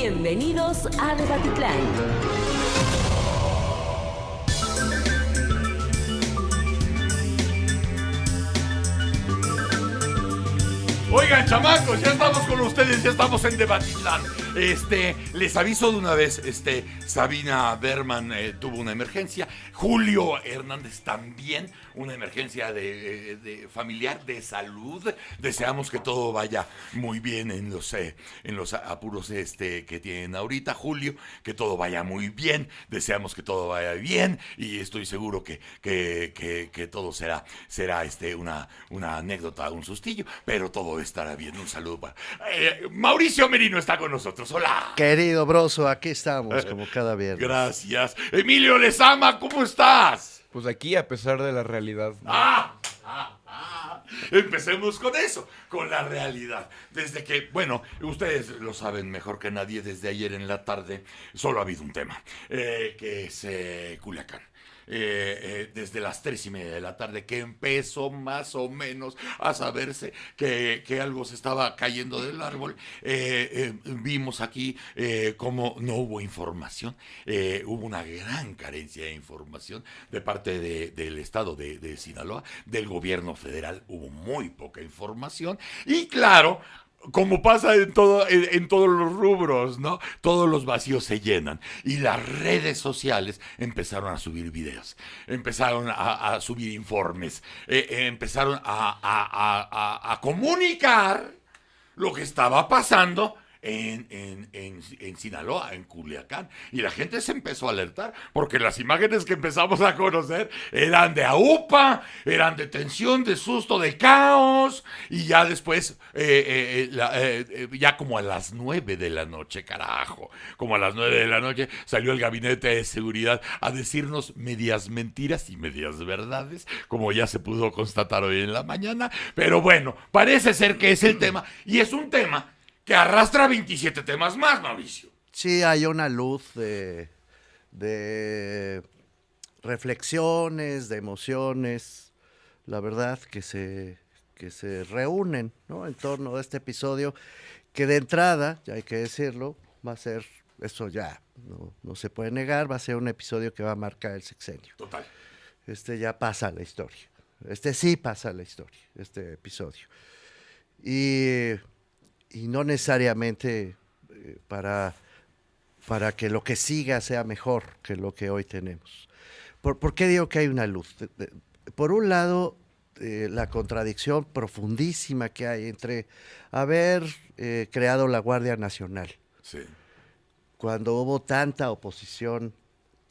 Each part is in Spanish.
Bienvenidos a Debatitlán. Oigan, chamacos, ya estamos con ustedes, ya estamos en Debatitlán. Les aviso de una vez, Sabina Berman tuvo una emergencia, Julio Hernández también, una emergencia de familiar, de salud. Deseamos que todo vaya muy bien en los apuros que tienen ahorita, Julio, que todo vaya muy bien. Deseamos que todo vaya bien y estoy seguro que todo será una anécdota, un sustillo, pero todo estará bien. Un saludo para Mauricio Merino está con nosotros. Hola. Querido Broso, aquí estamos como cada viernes. Gracias. Emilio Lezama, ¿cómo estás? Pues aquí, a pesar de la realidad, ¿no? Empecemos con eso, con la realidad. Desde que, bueno, ustedes lo saben mejor que nadie, desde ayer en la tarde solo ha habido un tema, que es Culiacán. Desde las 3:30 de la tarde que empezó más o menos a saberse que algo se estaba cayendo del árbol. Vimos aquí cómo no hubo información, hubo una gran carencia de información de parte del estado de Sinaloa, del gobierno federal hubo muy poca información y claro, como pasa en todos los rubros, ¿no? Todos los vacíos se llenan. Y las redes sociales empezaron a subir videos, empezaron a subir informes, empezaron a comunicar lo que estaba pasando en Sinaloa, en Culiacán. Y la gente se empezó a alertar, porque las imágenes que empezamos a conocer eran de aúpa, eran de tensión, de susto, de caos. Y ya después, ya como a las 9 de la noche, carajo, como a las 9 de la noche, salió el gabinete de seguridad a decirnos medias mentiras y medias verdades, como ya se pudo constatar hoy en la mañana. Pero bueno, parece ser que es el tema, y es un tema que arrastra 27 temas más, Mauricio. Sí, hay una luz de reflexiones, de emociones, la verdad, que se reúnen, ¿no?, en torno a este episodio, que de entrada, ya hay que decirlo, va a ser, eso ya no se puede negar, va a ser un episodio que va a marcar el sexenio. Total. Ya pasa a la historia. Sí pasa a la historia, este episodio. Y no necesariamente para que lo que siga sea mejor que lo que hoy tenemos. ¿Por qué digo que hay una luz? Por un lado, la contradicción profundísima que hay entre haber creado la Guardia Nacional, Sí. cuando hubo tanta oposición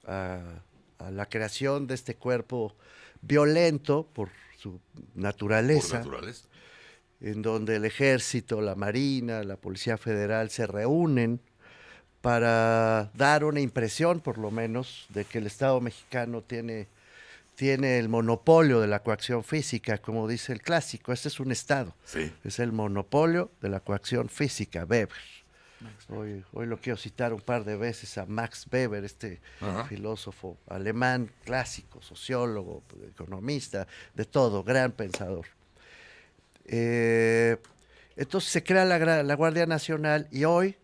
a la creación de este cuerpo violento por su naturaleza, en donde el Ejército, la Marina, la Policía Federal se reúnen para dar una impresión, por lo menos, de que el Estado mexicano tiene el monopolio de la coacción física, como dice el clásico. Este es un Estado, Sí. es el monopolio de la coacción física, Weber. Hoy lo quiero citar un par de veces a Max Weber, filósofo alemán clásico, sociólogo, economista, de todo, gran pensador. Entonces se crea la Guardia Nacional y hoy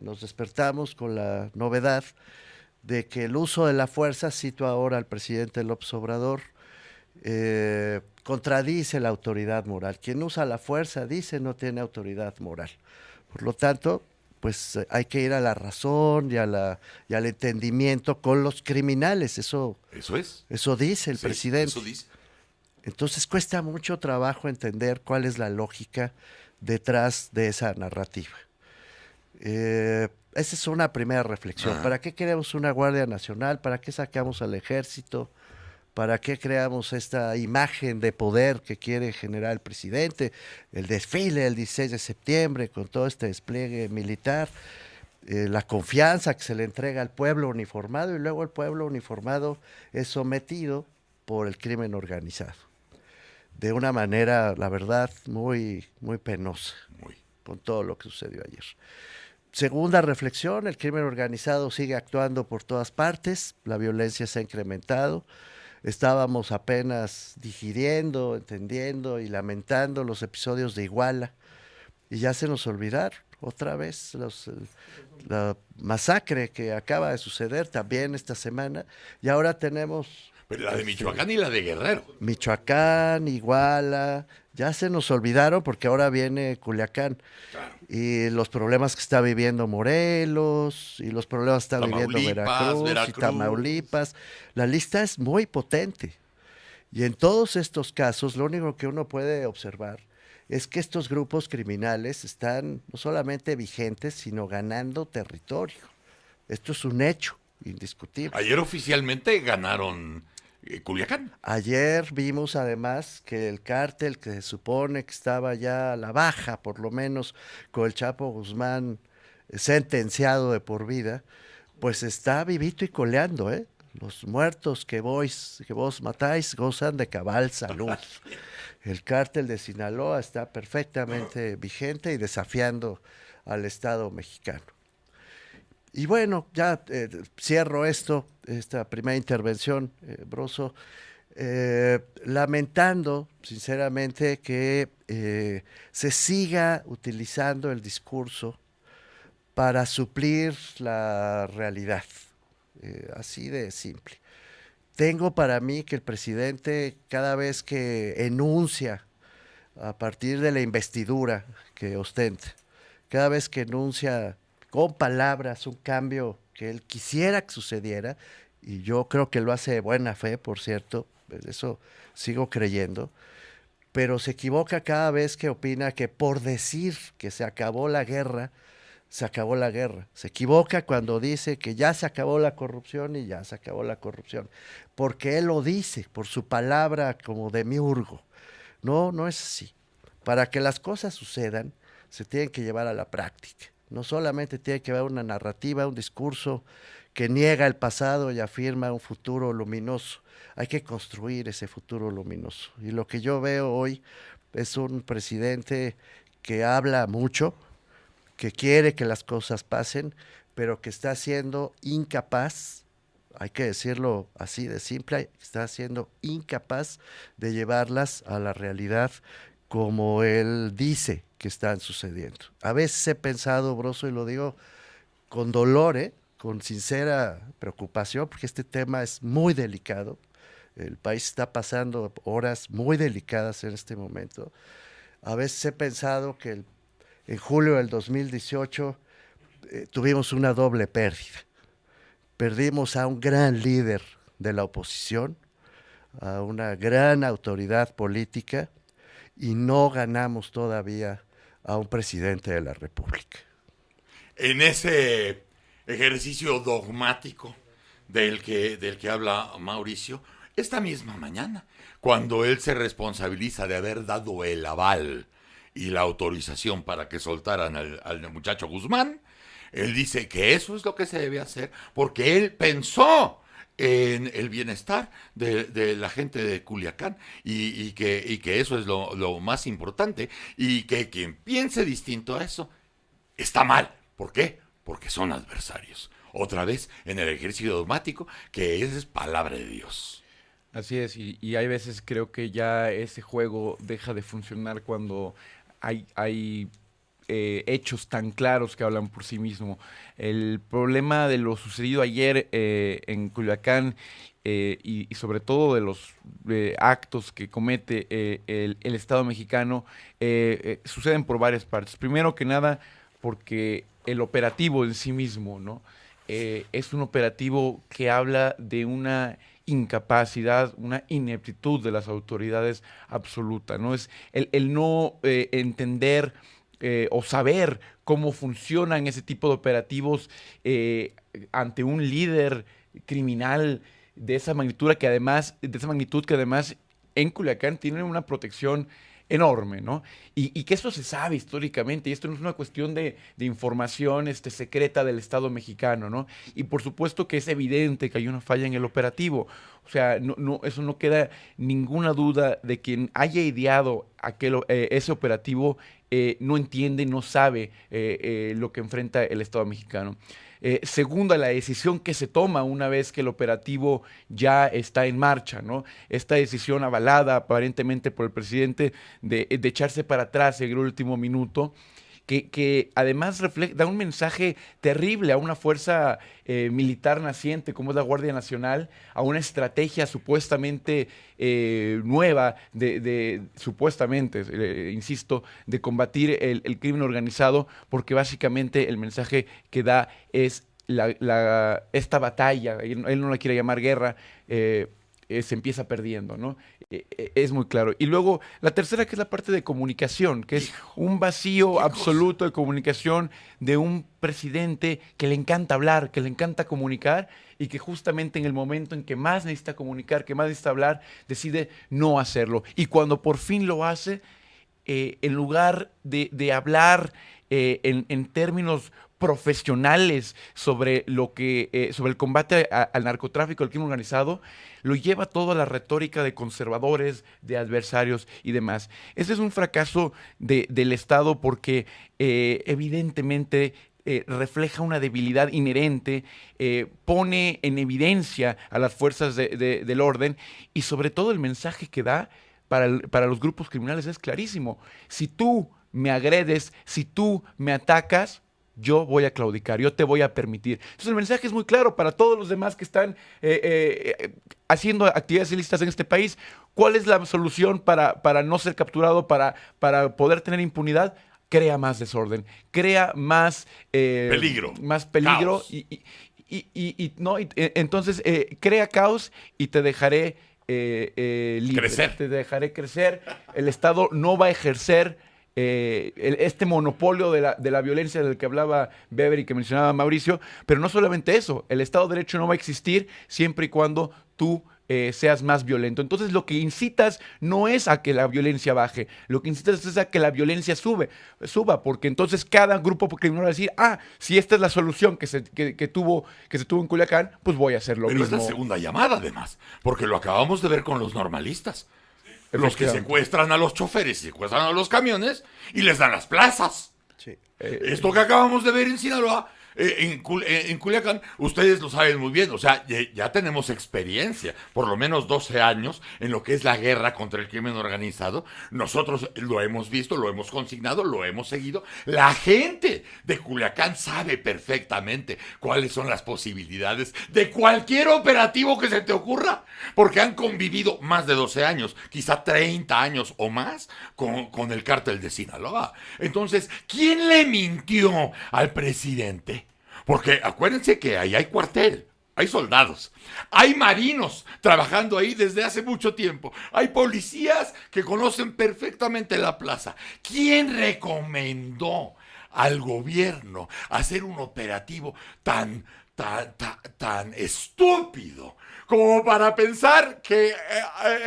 nos despertamos con la novedad de que el uso de la fuerza, cito ahora al presidente López Obrador, contradice la autoridad moral. Quien usa la fuerza, dice, no tiene autoridad moral. Por lo tanto, pues hay que ir a la razón y al entendimiento con los criminales. Eso dice el presidente. Eso dice. Entonces cuesta mucho trabajo entender cuál es la lógica detrás de esa narrativa. Esa es una primera reflexión. ¿Para qué queremos una Guardia Nacional? ¿Para qué sacamos al Ejército? ¿Para qué creamos esta imagen de poder que quiere generar el presidente? El desfile el 16 de septiembre con todo este despliegue militar, la confianza que se le entrega al pueblo uniformado, y luego el pueblo uniformado es sometido por el crimen organizado. De una manera, la verdad, muy, muy penosa, con todo lo que sucedió ayer. Segunda reflexión, el crimen organizado sigue actuando por todas partes, la violencia se ha incrementado. Estábamos apenas digiriendo, entendiendo y lamentando los episodios de Iguala, y ya se nos olvidaron. otra vez la masacre que acaba de suceder también esta semana, y ahora tenemos Pero la de Michoacán y la de Guerrero. Michoacán, Iguala, ya se nos olvidaron porque ahora viene Culiacán. Claro. Y los problemas que está viviendo Morelos, y los problemas que está viviendo Tamaulipas, Veracruz y Veracruz. Tamaulipas. La lista es muy potente. Y en todos estos casos, lo único que uno puede observar es que estos grupos criminales están no solamente vigentes, sino ganando territorio. Esto es un hecho indiscutible. Ayer oficialmente ganaron Culiacán. Ayer vimos además que el cártel que se supone que estaba ya a la baja, por lo menos con el Chapo Guzmán sentenciado de por vida, pues está vivito y coleando, ¿eh? Los muertos que vos matáis gozan de cabal salud. El cártel de Sinaloa está perfectamente vigente y desafiando al Estado mexicano. Y bueno, ya cierro esta primera intervención, Broso, lamentando sinceramente que se siga utilizando el discurso para suplir la realidad, así de simple. Tengo para mí que el presidente, cada vez que enuncia, a partir de la investidura que ostenta, cada vez que enuncia con palabras un cambio que él quisiera que sucediera, y yo creo que lo hace de buena fe, por cierto, eso sigo creyendo, pero se equivoca cada vez que opina que por decir que se acabó la guerra, se acabó la guerra. Se equivoca cuando dice que ya se acabó la corrupción y ya se acabó la corrupción, porque él lo dice, por su palabra como demiurgo. No, no es así. Para que las cosas sucedan, se tienen que llevar a la práctica. No solamente tiene que haber una narrativa, un discurso que niega el pasado y afirma un futuro luminoso. Hay que construir ese futuro luminoso. Y lo que yo veo hoy es un presidente que habla mucho, que quiere que las cosas pasen, pero que está siendo incapaz, hay que decirlo así de simple, está siendo incapaz de llevarlas a la realidad como él dice que están sucediendo. A veces he pensado, Broso, y lo digo con dolor, con sincera preocupación, porque este tema es muy delicado. El país está pasando horas muy delicadas en este momento. A veces he pensado que en julio del 2018 tuvimos una doble pérdida. Perdimos a un gran líder de la oposición, a una gran autoridad política, y no ganamos todavía a un presidente de la República. En ese ejercicio dogmático del que habla Mauricio, esta misma mañana, cuando él se responsabiliza de haber dado el aval y la autorización para que soltaran al muchacho Guzmán, él dice que eso es lo que se debe hacer porque él pensó en el bienestar de la gente de Culiacán y que eso es lo más importante, y que quien piense distinto a eso está mal. ¿Por qué? Porque son adversarios. Otra vez en el ejercicio dogmático, que es palabra de Dios. Así es, y hay veces creo que ya ese juego deja de funcionar cuando hay hechos tan claros que hablan por sí mismo. El problema de lo sucedido ayer en Culiacán y sobre todo de los actos que comete el Estado mexicano suceden por varias partes. Primero que nada, porque el operativo en sí mismo, ¿no? Es un operativo que habla de una incapacidad, una ineptitud de las autoridades absoluta, ¿no? Es el no entender o saber cómo funcionan ese tipo de operativos ante un líder criminal de esa magnitud que además en Culiacán tiene una protección enorme, ¿no? Y que esto se sabe históricamente, y esto no es una cuestión de información secreta del Estado mexicano, ¿no? Y por supuesto que es evidente que hay una falla en el operativo. O sea, eso no queda ninguna duda de quien haya ideado ese operativo no entiende, no sabe lo que enfrenta el Estado mexicano. Segunda, la decisión que se toma una vez que el operativo ya está en marcha, ¿no? Esta decisión avalada aparentemente por el presidente de echarse para atrás en el último minuto que además da un mensaje terrible a una fuerza militar naciente como es la Guardia Nacional, a una estrategia supuestamente nueva supuestamente, insisto, de combatir el crimen organizado, porque básicamente el mensaje que da es esta batalla, él no la quiere llamar guerra, se empieza perdiendo, ¿no? Es muy claro. Y luego, la tercera, que es la parte de comunicación, que es un vacío absoluto de comunicación de un presidente que le encanta hablar, que le encanta comunicar, y que justamente en el momento en que más necesita comunicar, que más necesita hablar, decide no hacerlo. Y cuando por fin lo hace, en lugar de hablar en términos profesionales sobre sobre el combate al narcotráfico, al crimen organizado, lo lleva todo a la retórica de conservadores, de adversarios y demás. Ese es un fracaso del Estado porque evidentemente refleja una debilidad inherente, pone en evidencia a las fuerzas del orden, y sobre todo el mensaje que da para los grupos criminales es clarísimo. Si tú me agredes, si tú me atacas, yo voy a claudicar, yo te voy a permitir. Entonces el mensaje es muy claro para todos los demás que están haciendo actividades ilícitas en este país. ¿Cuál es la solución para no ser capturado, para poder tener impunidad? Crea más desorden, crea más peligro. Más peligro. Caos. Entonces crea caos y te dejaré libre. Crecer. Te dejaré crecer. El Estado no va a ejercer este monopolio de la violencia del que hablaba Weber y que mencionaba Mauricio, pero no solamente eso, el Estado de Derecho no va a existir siempre y cuando tú seas más violento. Entonces lo que incitas no es a que la violencia baje, lo que incitas es a que la violencia suba, porque entonces cada grupo criminal va a decir, si esta es la solución que se tuvo en Culiacán, pues voy a hacer lo mismo. Pero es la segunda llamada, además, porque lo acabamos de ver con los normalistas. Los que secuestran a los choferes, secuestran a los camiones y les dan las plazas. Sí. Esto que acabamos de ver en Sinaloa, en Culiacán, ustedes lo saben muy bien. O sea, ya tenemos experiencia, por lo menos 12 años, en lo que es la guerra contra el crimen organizado. Nosotros lo hemos visto, lo hemos consignado, lo hemos seguido. La gente de Culiacán sabe perfectamente cuáles son las posibilidades de cualquier operativo que se te ocurra, porque han convivido más de 12 años, quizá 30 años o más, con el cártel de Sinaloa. Entonces, ¿quién le mintió al presidente? Porque acuérdense que ahí hay cuartel, hay soldados, hay marinos trabajando ahí desde hace mucho tiempo, hay policías que conocen perfectamente la plaza. ¿Quién recomendó al gobierno hacer un operativo tan estúpido como para pensar que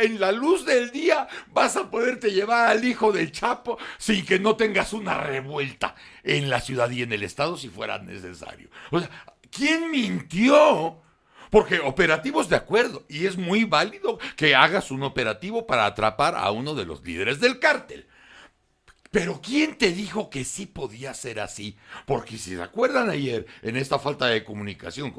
en la luz del día vas a poderte llevar al hijo del Chapo sin que no tengas una revuelta en la ciudad y en el estado si fuera necesario? O sea, ¿quién mintió? Porque operativos, de acuerdo, y es muy válido que hagas un operativo para atrapar a uno de los líderes del cártel. Pero ¿quién te dijo que sí podía ser así? Porque si se acuerdan ayer, en esta falta de comunicación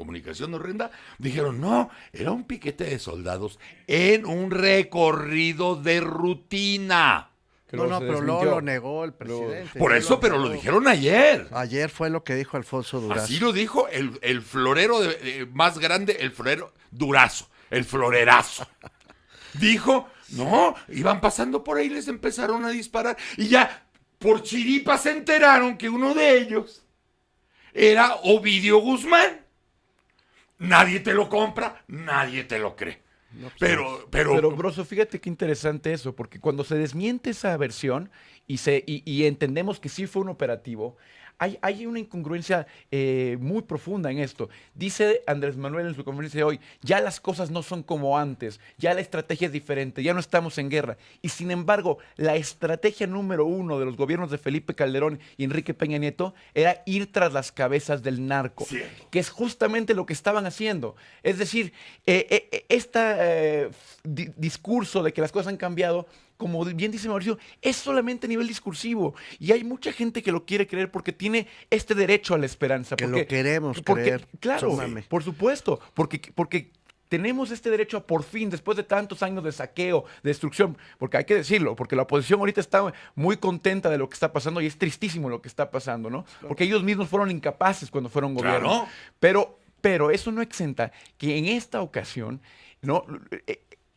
horrenda, dijeron, no, era un piquete de soldados en un recorrido de rutina. No, pero luego lo negó el presidente. Por eso, pero lo dijeron ayer. Ayer fue lo que dijo Alfonso Durazo. Así lo dijo el florero más grande, el florero Durazo, el florerazo. Dijo, no, iban pasando por ahí, les empezaron a disparar y ya por chiripa se enteraron que uno de ellos era Ovidio Guzmán. Nadie te lo compra, nadie te lo cree. No, pero, Broso, fíjate qué interesante eso, porque cuando se desmiente esa versión y entendemos que sí fue un operativo, hay una incongruencia muy profunda en esto. Dice Andrés Manuel en su conferencia de hoy, ya las cosas no son como antes, ya la estrategia es diferente, ya no estamos en guerra. Y sin embargo, la estrategia número 1 de los gobiernos de Felipe Calderón y Enrique Peña Nieto era ir tras las cabezas del narco, que es justamente lo que estaban haciendo. Es decir, este discurso de que las cosas han cambiado, como bien dice Mauricio, es solamente a nivel discursivo. Y hay mucha gente que lo quiere creer porque tiene este derecho a la esperanza. Que lo queremos creer. Claro, por supuesto. Porque tenemos este derecho a por fin, después de tantos años de saqueo, de destrucción, porque hay que decirlo, porque la oposición ahorita está muy contenta de lo que está pasando y es tristísimo lo que está pasando, ¿no? Porque ellos mismos fueron incapaces cuando fueron gobierno. Claro. Pero eso no exenta que en esta ocasión, ¿no?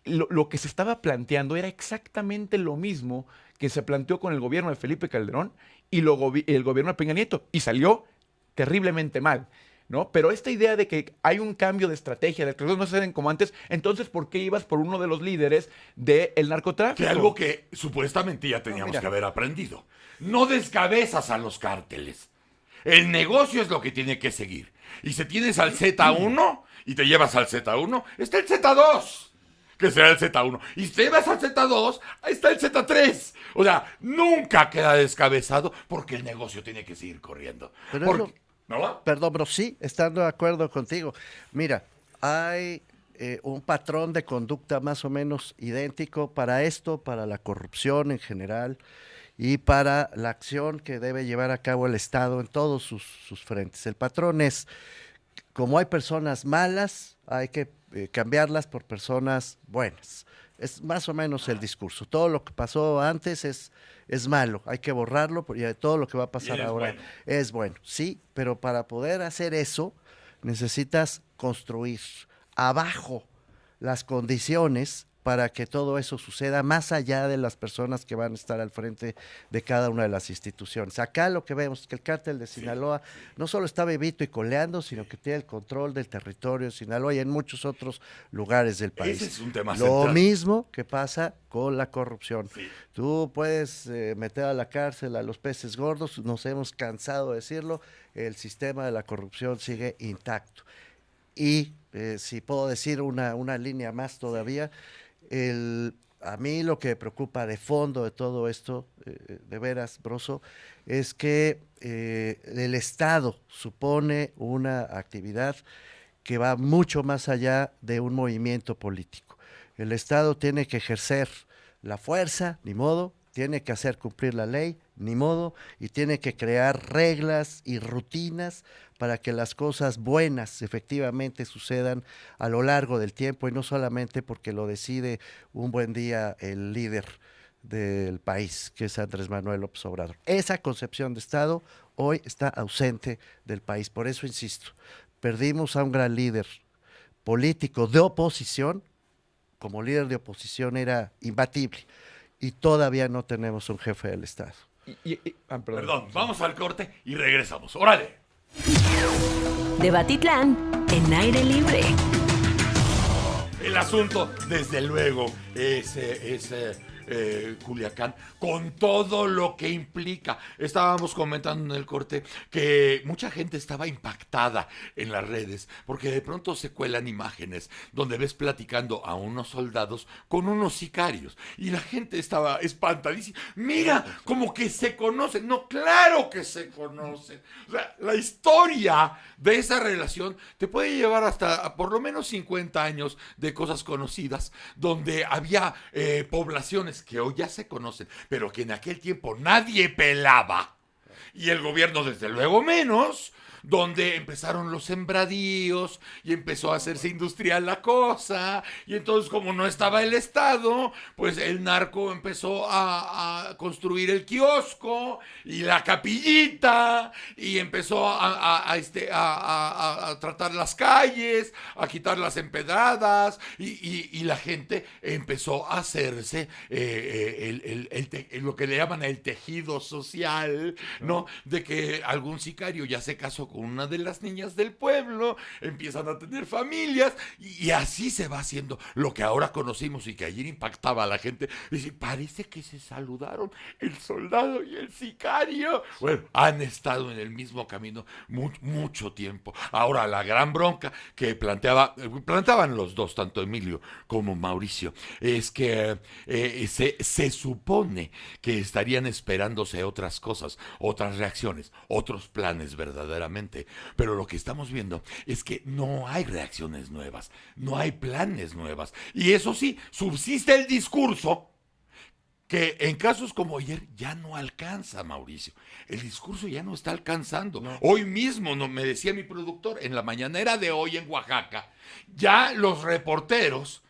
Lo que se estaba planteando era exactamente lo mismo que se planteó con el gobierno de Felipe Calderón y el gobierno de Peña Nieto, y salió terriblemente mal, ¿no? Pero esta idea de que hay un cambio de estrategia, de que las cosas no se hacen como antes, entonces, ¿por qué ibas por uno de los líderes del narcotráfico? Que algo que supuestamente ya teníamos que haber aprendido. No descabezas a los cárteles. El negocio es lo que tiene que seguir. Y si tienes al Z1 y te llevas al Z1, está el Z2, que será el Z1. Y si te llevas al Z2, ahí está el Z3. O sea, nunca queda descabezado porque el negocio tiene que seguir corriendo. Pero Porque, ¿no? Perdón, pero sí, estando de acuerdo contigo. Mira, hay un patrón de conducta más o menos idéntico para esto, para la corrupción en general y para la acción que debe llevar a cabo el Estado en todos sus frentes. El patrón es, como hay personas malas, hay que cambiarlas por personas buenas. Es más o menos el discurso. Todo lo que pasó antes es malo, hay que borrarlo, porque todo lo que va a pasar ahora es bueno. Sí, pero para poder hacer eso necesitas construir abajo las condiciones para que todo eso suceda más allá de las personas que van a estar al frente de cada una de las instituciones. Acá lo que vemos es que el cártel de Sinaloa no solo está vivito y coleando, sino que tiene el control del territorio de Sinaloa y en muchos otros lugares del país. Ese es un tema Lo central. mismo que pasa con la corrupción. Sí. Tú puedes meter a la cárcel a los peces gordos, nos hemos cansado de decirlo, el sistema de la corrupción sigue intacto. Y si puedo decir una línea más todavía, a mí lo que me preocupa de fondo de todo esto, de veras, Broso, es que el Estado supone una actividad que va mucho más allá de un movimiento político. El Estado tiene que ejercer la fuerza, ni modo, tiene que hacer cumplir la ley, ni modo, y tiene que crear reglas y rutinas para que las cosas buenas efectivamente sucedan a lo largo del tiempo y no solamente porque lo decide un buen día el líder del país, que es Andrés Manuel López Obrador. Esa concepción de Estado hoy está ausente del país. Por eso insisto, perdimos a un gran líder político de oposición. Como líder de oposición era imbatible y todavía no tenemos un jefe del Estado. Perdón, vamos al corte y regresamos. ¡Órale! Debatitlán en aire libre. El asunto, desde luego, es Culiacán, con todo lo que implica. Estábamos comentando en el corte que mucha gente estaba impactada en las redes, porque de pronto se cuelan imágenes donde ves platicando a unos soldados con unos sicarios, y la gente estaba espantadísima. Mira, como que se conocen. No, claro que se conocen. O sea, la historia de esa relación te puede llevar hasta por lo menos 50 años de cosas conocidas, donde había poblaciones que hoy ya se conocen, pero que en aquel tiempo nadie pelaba, y el gobierno desde luego menos, donde empezaron los sembradíos y empezó a hacerse industrial la cosa, y entonces como no estaba el Estado, pues el narco empezó a construir el kiosco y la capillita, y empezó a tratar las calles, a quitar las empedradas, y la gente empezó a hacerse lo que le llaman el tejido social, ¿no? De que algún sicario ya se casó con una de las niñas del pueblo, empiezan a tener familias, y así se va haciendo lo que ahora conocimos y que ayer impactaba a la gente. Dice, parece que se saludaron el soldado y el sicario. Bueno, han estado en el mismo camino mucho tiempo. Ahora, la gran bronca que planteaban los dos, tanto Emilio como Mauricio, es que se supone que estarían esperándose otras cosas, otras reacciones, otros planes verdaderamente. Pero lo que estamos viendo es que no hay reacciones nuevas, no hay planes nuevas. Y eso sí, subsiste el discurso que en casos como ayer ya no alcanza, Mauricio. El discurso ya no está alcanzando. No. Hoy mismo, me decía mi productor, en la mañanera de hoy en Oaxaca, ya los reporteros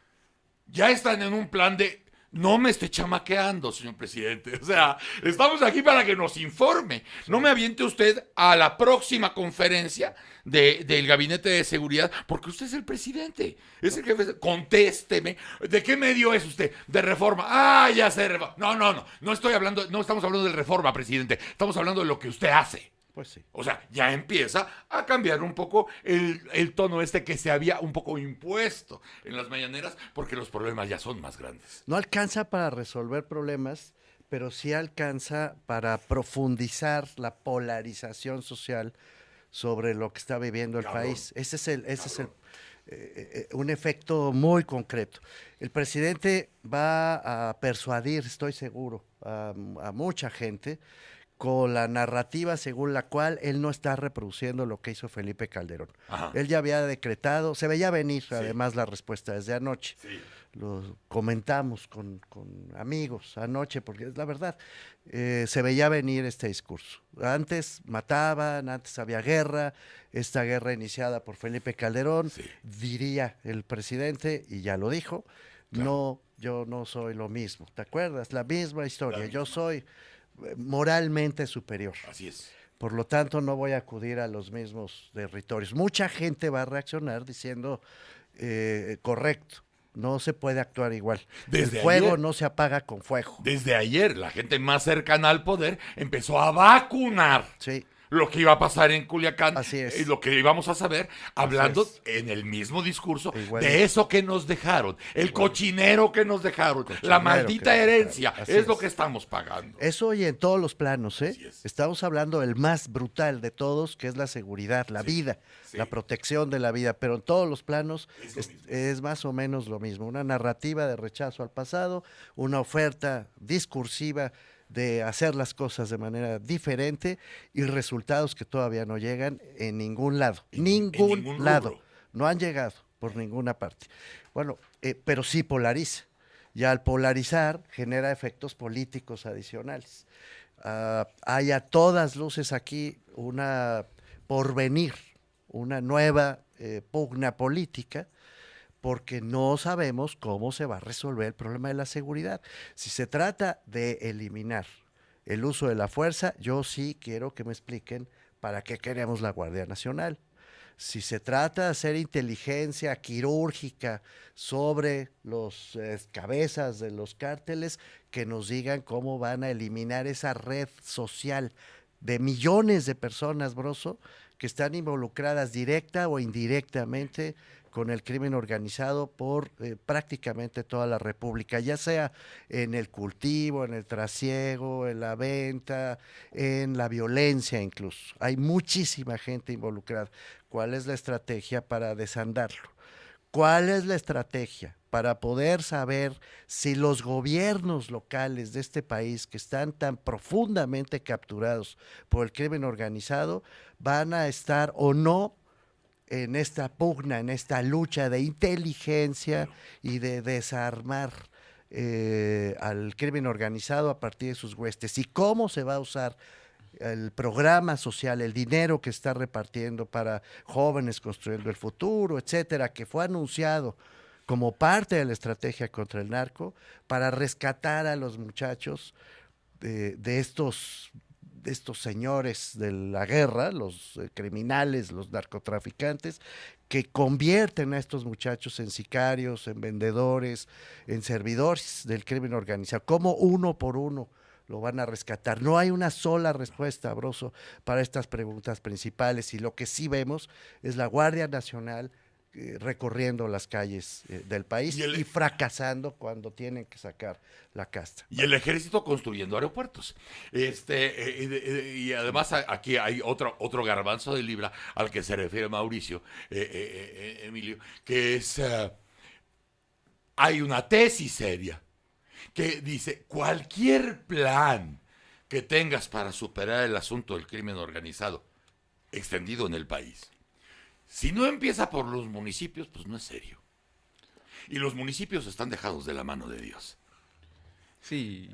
ya están en un plan de no me esté chamaqueando, señor presidente. O sea, estamos aquí para que nos informe. No me aviente usted a la próxima conferencia del Gabinete de Seguridad, porque usted es el presidente. Es el jefe. Contésteme. ¿De qué medio es usted? De Reforma. Ah, ya sé, Reforma. No. No estamos hablando de Reforma, presidente. Estamos hablando de lo que usted hace. Pues sí. O sea, ya empieza a cambiar un poco el tono que se había un poco impuesto en las mañaneras, porque los problemas ya son más grandes. No alcanza para resolver problemas, pero sí alcanza para profundizar la polarización social sobre lo que está viviendo el país. Ese es un efecto muy concreto. El presidente va a persuadir, estoy seguro, a mucha gente con la narrativa según la cual él no está reproduciendo lo que hizo Felipe Calderón. Ajá. Él ya había decretado, se veía venir Sí. además la respuesta desde anoche. Sí. Lo comentamos con amigos anoche, porque es la verdad, se veía venir este discurso. Antes mataban, antes había guerra, esta guerra iniciada por Felipe Calderón, Sí. diría el presidente, y ya lo dijo, Claro. no, yo no soy lo mismo, ¿te acuerdas? La misma historia, La yo misma. soy moralmente superior. Así es. Por lo tanto, no voy a acudir a los mismos territorios. Mucha gente va a reaccionar diciendo, correcto, no se puede actuar igual. Desde El fuego ayer. no se apaga con fuego. Desde ayer, la gente más cercana al poder empezó a vacunar Sí, lo que iba a pasar en Culiacán, Así es. y lo que íbamos a saber, hablando es. en el mismo discurso Igual. de eso que nos dejaron, el cochinero que nos dejaron, la Cochinero maldita que nos herencia, dejaron. Así es lo es. que estamos pagando. eso y en todos los planos, ¿eh? Así es. Estamos hablando del más brutal de todos, que es la seguridad, la vida, sí. la protección de la vida, pero en todos los planos Es lo es, mismo. es más o menos lo mismo. Una narrativa de rechazo al pasado, una oferta discursiva de hacer las cosas de manera diferente y resultados que todavía no llegan en ningún lado. En ningún ningún lado. rubro. No han llegado por ninguna parte. Bueno, pero sí polariza. Y al polarizar genera efectos políticos adicionales. Hay a todas luces aquí una porvenir, una nueva pugna política, porque no sabemos cómo se va a resolver el problema de la seguridad. Si se trata de eliminar el uso de la fuerza, yo sí quiero que me expliquen para qué queremos la Guardia Nacional. Si se trata de hacer inteligencia quirúrgica sobre los cabezas de los cárteles, que nos digan cómo van a eliminar esa red social de millones de personas, Broso, que están involucradas directa o indirectamente con el crimen organizado por prácticamente toda la República, ya sea en el cultivo, en el trasiego, en la venta, en la violencia incluso. Hay muchísima gente involucrada. ¿Cuál es la estrategia para desandarlo? ¿Cuál es la estrategia para poder saber si los gobiernos locales de este país, que están tan profundamente capturados por el crimen organizado, van a estar o no en esta pugna, en esta lucha de inteligencia y de desarmar al crimen organizado a partir de sus huestes? ¿Y cómo se va a usar el programa social, el dinero que está repartiendo para jóvenes construyendo el futuro, etcétera, que fue anunciado como parte de la estrategia contra el narco para rescatar a los muchachos de estos señores de la guerra, los criminales, los narcotraficantes, que convierten a estos muchachos en sicarios, en vendedores, en servidores del crimen organizado? ¿Cómo uno por uno lo van a rescatar? No hay una sola respuesta, Broso, para estas preguntas principales, y lo que sí vemos es la Guardia Nacional recorriendo las calles del país y fracasando cuando tienen que sacar la casta. Y el ejército construyendo aeropuertos. Y además aquí hay otro garbanzo de libra al que se refiere Mauricio, Emilio, que es, hay una tesis seria que dice, cualquier plan que tengas para superar el asunto del crimen organizado extendido en el país, si no empieza por los municipios, pues no es serio. Y los municipios están dejados de la mano de Dios. Sí.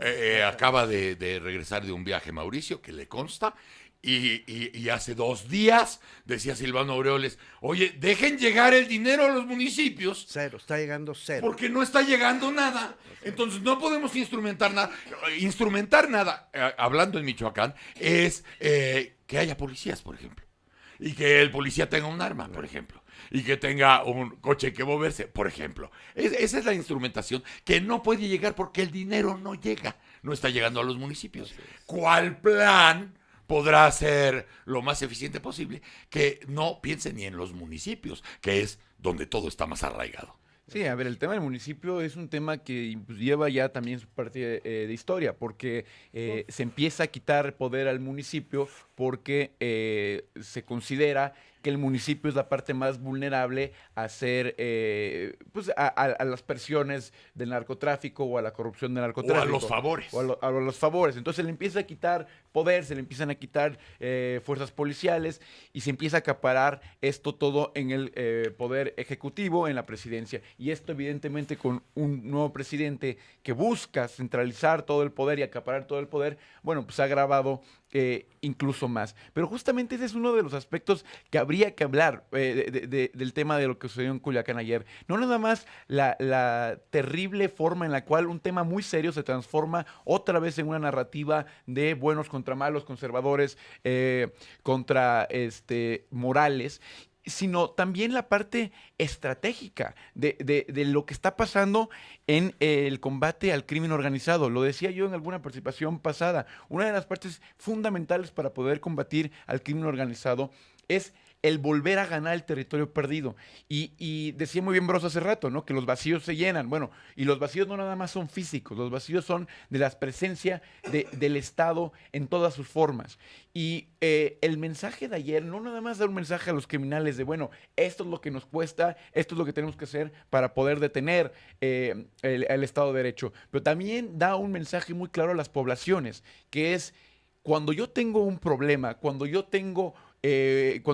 Acaba de regresar de un viaje Mauricio, que le consta, y hace 2 días decía Silvano Aureoles, oye, dejen llegar el dinero a los municipios. Cero, está llegando cero. Porque no está llegando nada. Entonces no podemos instrumentar nada. Instrumentar nada, hablando en Michoacán, es que haya policías, por ejemplo. Y que el policía tenga un arma, por ejemplo. Y que tenga un coche que moverse, por ejemplo. Esa es la instrumentación que no puede llegar porque el dinero no llega. No está llegando a los municipios. ¿Cuál plan podrá ser lo más eficiente posible? Que no piense ni en los municipios, que es donde todo está más arraigado. Sí, a ver, el tema del municipio es un tema que pues, lleva ya también su parte de historia, porque se empieza a quitar poder al municipio porque se considera que el municipio es la parte más vulnerable a ser, pues, a las presiones del narcotráfico o a la corrupción del narcotráfico. O a los favores. O a los favores. Entonces se le empieza a quitar poder, se le empiezan a quitar fuerzas policiales y se empieza a acaparar esto todo en el poder ejecutivo, en la presidencia. Y esto evidentemente con un nuevo presidente que busca centralizar todo el poder y acaparar todo el poder, bueno, pues ha agravado incluso más. Pero justamente ese es uno de los aspectos que habría que hablar del tema de lo que sucedió en Culiacán ayer. No nada más la terrible forma en la cual un tema muy serio se transforma otra vez en una narrativa de buenos contra malos, conservadores contra morales, sino también la parte estratégica de lo que está pasando en el combate al crimen organizado. Lo decía yo en alguna participación pasada. Una de las partes fundamentales para poder combatir al crimen organizado es el volver a ganar el territorio perdido. Y decía muy bien Broso hace rato, ¿no? Que los vacíos se llenan. Bueno, y los vacíos no nada más son físicos, los vacíos son de la presencia del Estado en todas sus formas. Y el mensaje de ayer no nada más da un mensaje a los criminales de, bueno, esto es lo que nos cuesta, esto es lo que tenemos que hacer para poder detener el Estado de Derecho, pero también da un mensaje muy claro a las poblaciones, que es, cuando yo tengo un problema, cuando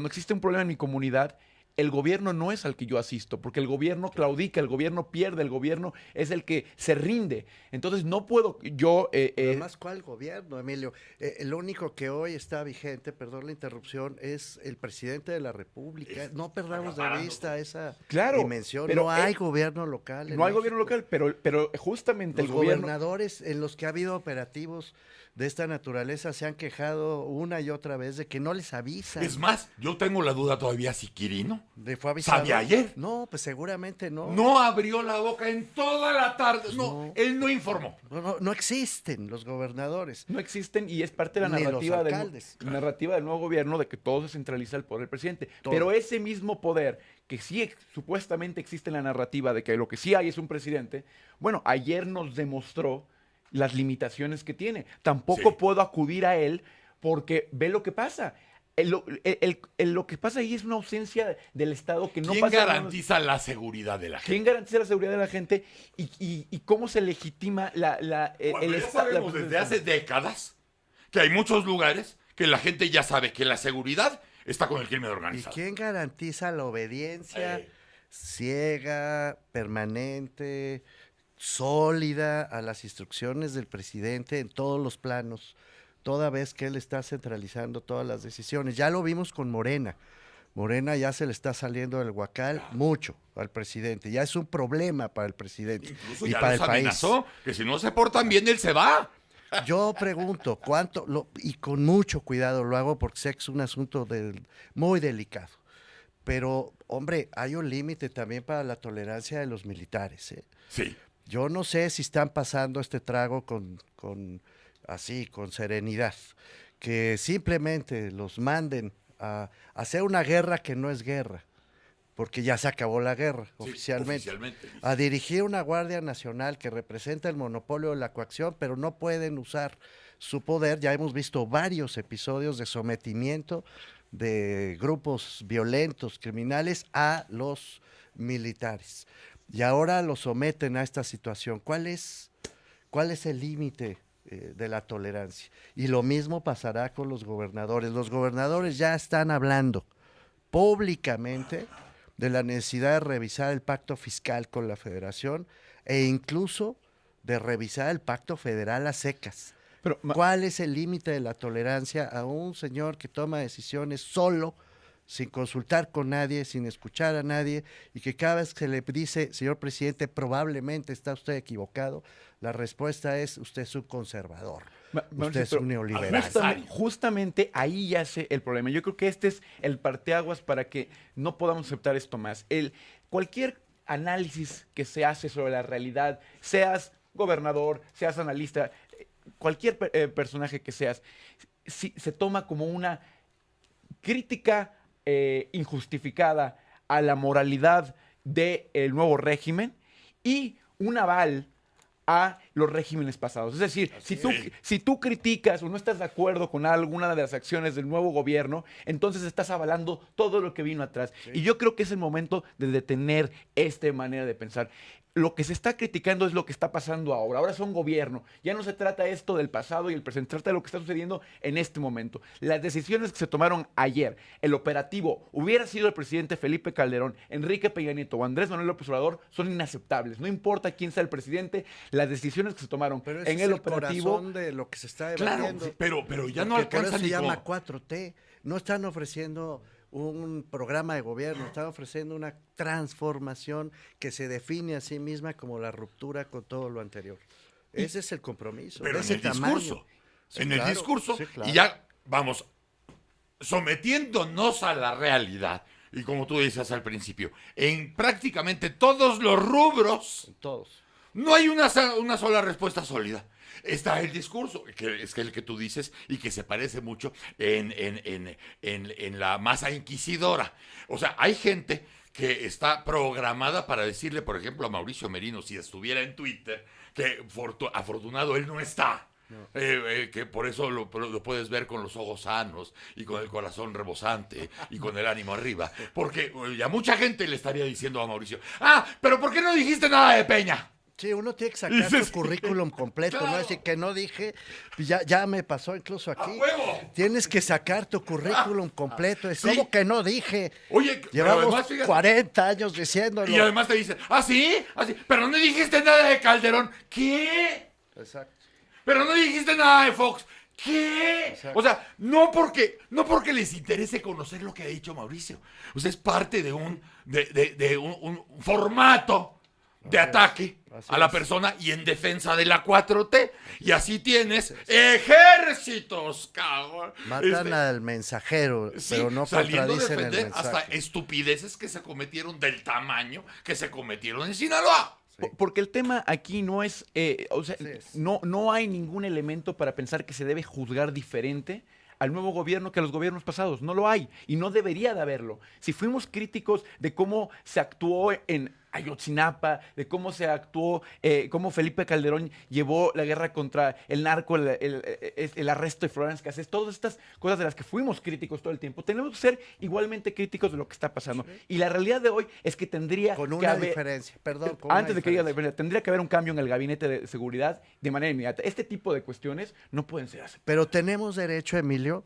existe un problema en mi comunidad, el gobierno no es al que yo asisto, porque el gobierno claudica, el gobierno pierde, el gobierno es el que se rinde. Entonces no puedo yo... Además, ¿cuál gobierno, Emilio? El único que hoy está vigente, perdón la interrupción, es el presidente de la República. No perdamos de vista esa dimensión. Pero no hay gobierno local. No hay gobierno local, pero justamente los el gobierno... gobernadores en los que ha habido operativos de esta naturaleza se han quejado una y otra vez de que no les avisan. Es más, yo tengo la duda todavía si Quirino ¿fue avisado? ¿sabía ayer? No, pues seguramente no. No abrió la boca en toda la tarde. No, él no informó. No existen los gobernadores. No existen y es parte de la Ni narrativa, los alcaldes. narrativa del nuevo gobierno de que todo se centraliza el poder del presidente. Todo. Pero ese mismo poder que sí supuestamente existe en la narrativa de que lo que sí hay es un presidente, bueno, ayer nos demostró las limitaciones que tiene. Tampoco puedo acudir a él porque ve lo que pasa. Lo que pasa ahí es una ausencia del Estado que no ¿Quién pasa. garantiza la seguridad de la gente? ¿Quién garantiza la seguridad de la gente? ¿Y cómo se legitima el Ya sabemos desde hace décadas que hay muchos lugares que la gente ya sabe que la seguridad está con el crimen ¿Y organizado. quién garantiza la obediencia ciega, permanente, sólida a las instrucciones del presidente en todos los planos, toda vez que él está centralizando todas las decisiones? Ya lo vimos con Morena. Morena ya se le está saliendo del huacal mucho al presidente. Ya es un problema para el presidente Incluso y ya para el los país. amenazó que si no se portan bien, él se va. Yo pregunto, y con mucho cuidado lo hago porque sé que es un asunto muy delicado. Pero, hombre, hay un límite también para la tolerancia de los militares, ¿eh? Sí. Yo no sé si están pasando este trago con serenidad. Que simplemente los manden a hacer una guerra que no es guerra, porque ya se acabó la guerra oficialmente. A dirigir una Guardia Nacional que representa el monopolio de la coacción, pero no pueden usar su poder. Ya hemos visto varios episodios de sometimiento de grupos violentos, criminales, a los militares. Y ahora los someten a esta situación. ¿Cuál es el límite de la tolerancia? Y lo mismo pasará con los gobernadores. Los gobernadores ya están hablando públicamente de la necesidad de revisar el pacto fiscal con la Federación e incluso de revisar el pacto federal a secas. Pero, ¿Cuál es el límite de la tolerancia a un señor que toma decisiones solo, sin consultar con nadie, sin escuchar a nadie, y que cada vez que se le dice, señor presidente, probablemente está usted equivocado, la respuesta es, usted es un conservador, usted es un neoliberal? Justamente ahí yace el problema. Yo creo que este es el parteaguas para que no podamos aceptar esto más. Cualquier análisis que se hace sobre la realidad, seas gobernador, seas analista, cualquier personaje que seas, si, se toma como una crítica injustificada a la moralidad del nuevo régimen y un aval a los regímenes pasados. Es decir, si tú criticas o no estás de acuerdo con alguna de las acciones del nuevo gobierno, entonces estás avalando todo lo que vino atrás. Sí. Y yo creo que es el momento de detener esta manera de pensar. Lo que se está criticando es lo que está pasando ahora. Ahora son gobierno. Ya no se trata esto del pasado y el presente. Se trata de lo que está sucediendo en este momento. Las decisiones que se tomaron ayer, el operativo, hubiera sido el presidente Felipe Calderón, Enrique Peña Nieto o Andrés Manuel López Obrador, son inaceptables. No importa quién sea el presidente, las decisiones que se tomaron en el operativo. Corazón de lo que se está debatiendo. Claro, pero ya no alcanza. Por eso se llama 4T. No están ofreciendo un programa de gobierno, están ofreciendo una transformación que se define a sí misma como la ruptura con todo lo anterior. Ese es el compromiso. Pero ese en el discurso. Sí, en claro, el discurso. sí, claro. Y ya, vamos, sometiéndonos a la realidad. Y como tú dices al principio, en prácticamente todos los rubros, todos, no hay una sola respuesta sólida. Está el discurso, que es el que tú dices y que se parece mucho en la masa inquisidora. O sea, hay gente que está programada para decirle, por ejemplo, a Mauricio Merino, si estuviera en Twitter, que afortunado él no está. No. Que por eso lo puedes ver con los ojos sanos y con el corazón rebosante y con el ánimo arriba. Porque ya mucha gente le estaría diciendo a Mauricio, pero ¿por qué no dijiste nada de Peña? Sí, uno tiene que sacar su currículum completo, claro. No decir que no dije, ya me pasó incluso aquí. Tienes que sacar tu currículum completo, es como que no dije. Oye, llevamos además, fíjate, 40 años diciéndolo. Y además te dicen, ¿sí? Pero no dijiste nada de Calderón. ¿Qué? Exacto. Pero no dijiste nada de Fox. ¿Qué? Exacto. O sea, no porque les interese conocer lo que ha dicho Mauricio. O sea, es parte de un formato de ataque a la persona y en defensa de la 4T. Y así tienes ejércitos, cabrón. Matan al mensajero, pero no contradicen el mensaje. Hasta estupideces que se cometieron del tamaño que se cometieron en Sinaloa. Sí. Porque el tema aquí no es, no hay ningún elemento para pensar que se debe juzgar diferente al nuevo gobierno que a los gobiernos pasados. No lo hay y no debería de haberlo. Si fuimos críticos de cómo se actuó en Ayotzinapa, de cómo se actuó, cómo Felipe Calderón llevó la guerra contra el narco, el arresto de Florence Cassés, todas estas cosas de las que fuimos críticos todo el tiempo, tenemos que ser igualmente críticos de lo que está pasando. Sí. Y la realidad de hoy es que tendría con que una haber, diferencia, perdón. Antes de que diga la diferencia, tendría que haber un cambio en el gabinete de seguridad de manera inmediata. Este tipo de cuestiones no pueden ser así. Pero tenemos derecho, Emilio,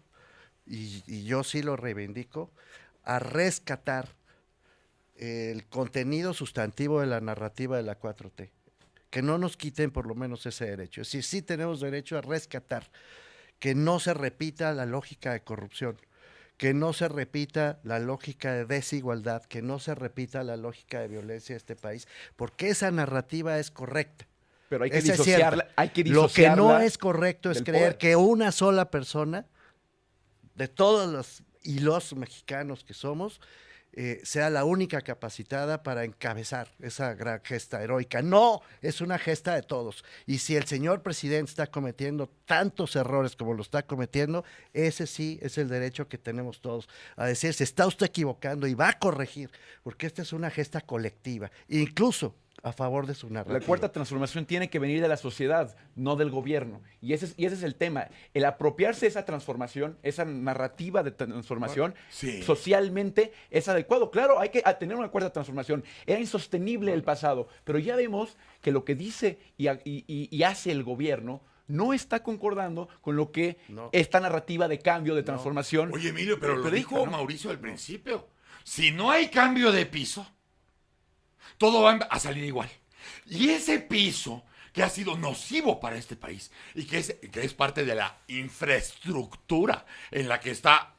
y yo sí lo reivindico, a rescatar el contenido sustantivo de la narrativa de la 4T. Que no nos quiten por lo menos ese derecho. Es decir, sí tenemos derecho a rescatar que no se repita la lógica de corrupción, que no se repita la lógica de desigualdad, que no se repita la lógica de violencia de este país, porque esa narrativa es correcta. Pero hay que disociarla. Lo que no es correcto es creer que una sola persona, de todos los mexicanos que somos, sea la única capacitada para encabezar esa gran gesta heroica. No, es una gesta de todos. Y si el señor presidente está cometiendo tantos errores como lo está cometiendo, ese sí es el derecho que tenemos todos a decir, se está usted equivocando y va a corregir, porque esta es una gesta colectiva, incluso a favor de su narrativa. La cuarta transformación tiene que venir de la sociedad, no del gobierno. Y ese es el tema. El apropiarse de esa transformación, esa narrativa de transformación, socialmente es adecuado. Claro, hay que tener una cuarta transformación. Era insostenible el pasado, pero ya vemos que lo que dice y hace el gobierno no está concordando con lo que esta narrativa de cambio, de transformación. Oye, Emilio, pero lo dijo Mauricio al principio. Si no hay cambio de piso, todo va a salir igual. Y ese piso que ha sido nocivo para este país y que es parte de la infraestructura en la que está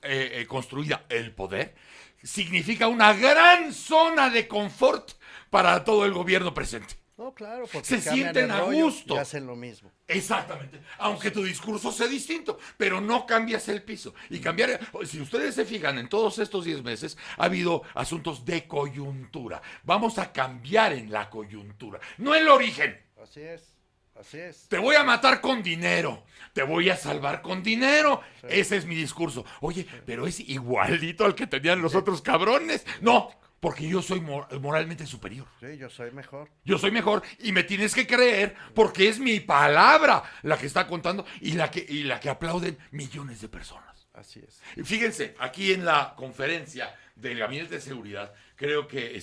construida el poder, significa una gran zona de confort para todo el gobierno presente. No, claro, porque Se cambian sienten el a rollo gusto. y hacen lo mismo. Exactamente, aunque tu discurso sea distinto, pero no cambias el piso. Y cambiar, si ustedes se fijan, en todos estos 10 meses ha habido asuntos de coyuntura. Vamos a cambiar en la coyuntura, no el origen. Así es, así es. Te voy a matar con dinero, te voy a salvar con dinero. Sí. Ese es mi discurso. Oye, pero es igualito al que tenían los otros cabrones. No, porque yo soy moralmente superior. Sí, yo soy mejor. Yo soy mejor y me tienes que creer porque es mi palabra la que está contando y la que aplauden millones de personas. Así es. Y fíjense, aquí en la conferencia del Gabinete de Seguridad, creo que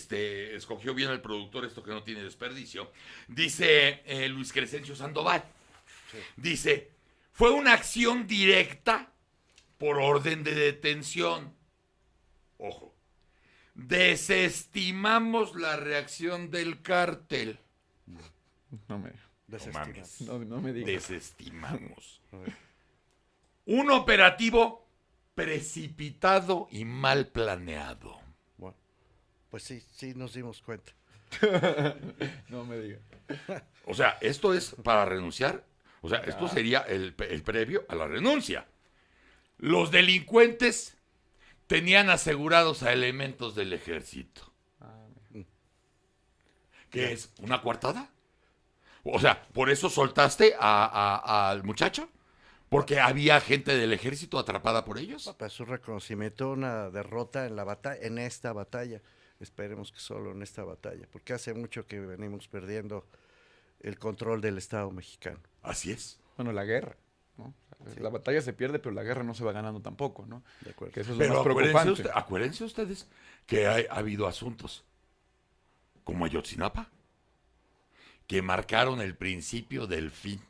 escogió bien el productor, esto que no tiene desperdicio, dice Luis Crescencio Sandoval, sí. Dice, fue una acción directa por orden de detención. Ojo. Desestimamos la reacción del cártel. No me digas. Desestimamos. Un operativo precipitado y mal planeado. Bueno, pues sí nos dimos cuenta. No me digas. O sea, esto es para renunciar. O sea, esto sería el previo a la renuncia. Los delincuentes tenían asegurados a elementos del ejército. ¿Qué es? ¿Una coartada? O sea, ¿por eso soltaste al muchacho? ¿Porque había gente del ejército atrapada por ellos? No, pues es un reconocimiento, una derrota en esta batalla. Esperemos que solo en esta batalla, porque hace mucho que venimos perdiendo el control del Estado mexicano. Así es. Bueno, la guerra, ¿no? Sí. La batalla se pierde, pero la guerra no se va ganando tampoco, ¿no? De acuerdo. Que eso es pero lo más preocupante. Acuérdense ustedes que ha habido asuntos como Ayotzinapa que marcaron el principio del fin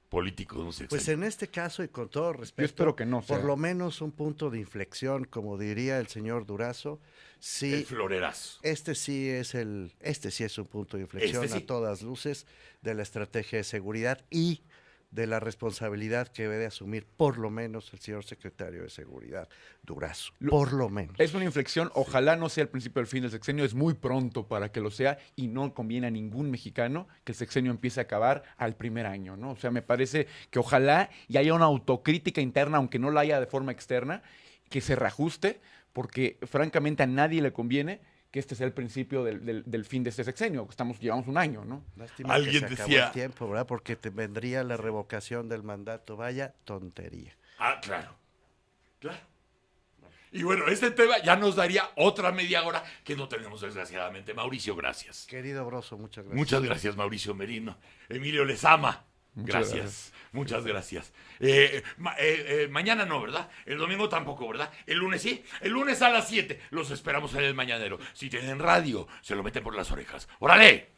político de un sexenio. Pues en este caso, y con todo respeto, yo espero que no sea. Por lo menos un punto de inflexión, como diría el señor Durazo. Sí, el florerazo. Este sí es un punto de inflexión a todas luces de la estrategia de seguridad y de la responsabilidad que debe de asumir por lo menos el señor secretario de Seguridad, Durazo, por lo menos. Es una inflexión, ojalá no sea el principio del fin del sexenio, es muy pronto para que lo sea y no conviene a ningún mexicano que el sexenio empiece a acabar al primer año, ¿no? O sea, me parece que ojalá y haya una autocrítica interna, aunque no la haya de forma externa, que se reajuste, porque francamente a nadie le conviene que este sea el principio del fin de este sexenio. Llevamos un año, ¿no? Lástima alguien que se decía... acabó el tiempo, ¿verdad? Porque te vendría la revocación del mandato. Vaya tontería. Ah, claro. Claro. Y bueno, este tema ya nos daría otra media hora que no tenemos desgraciadamente. Mauricio, gracias. Querido Broso, muchas gracias. Muchas gracias, Mauricio Merino. Emilio les ama. Gracias. Muchas gracias. Mañana no, ¿verdad? El domingo tampoco, ¿verdad? El lunes sí. El lunes a las 7 los esperamos en el Mañanero. Si tienen radio, se lo meten por las orejas. ¡Órale!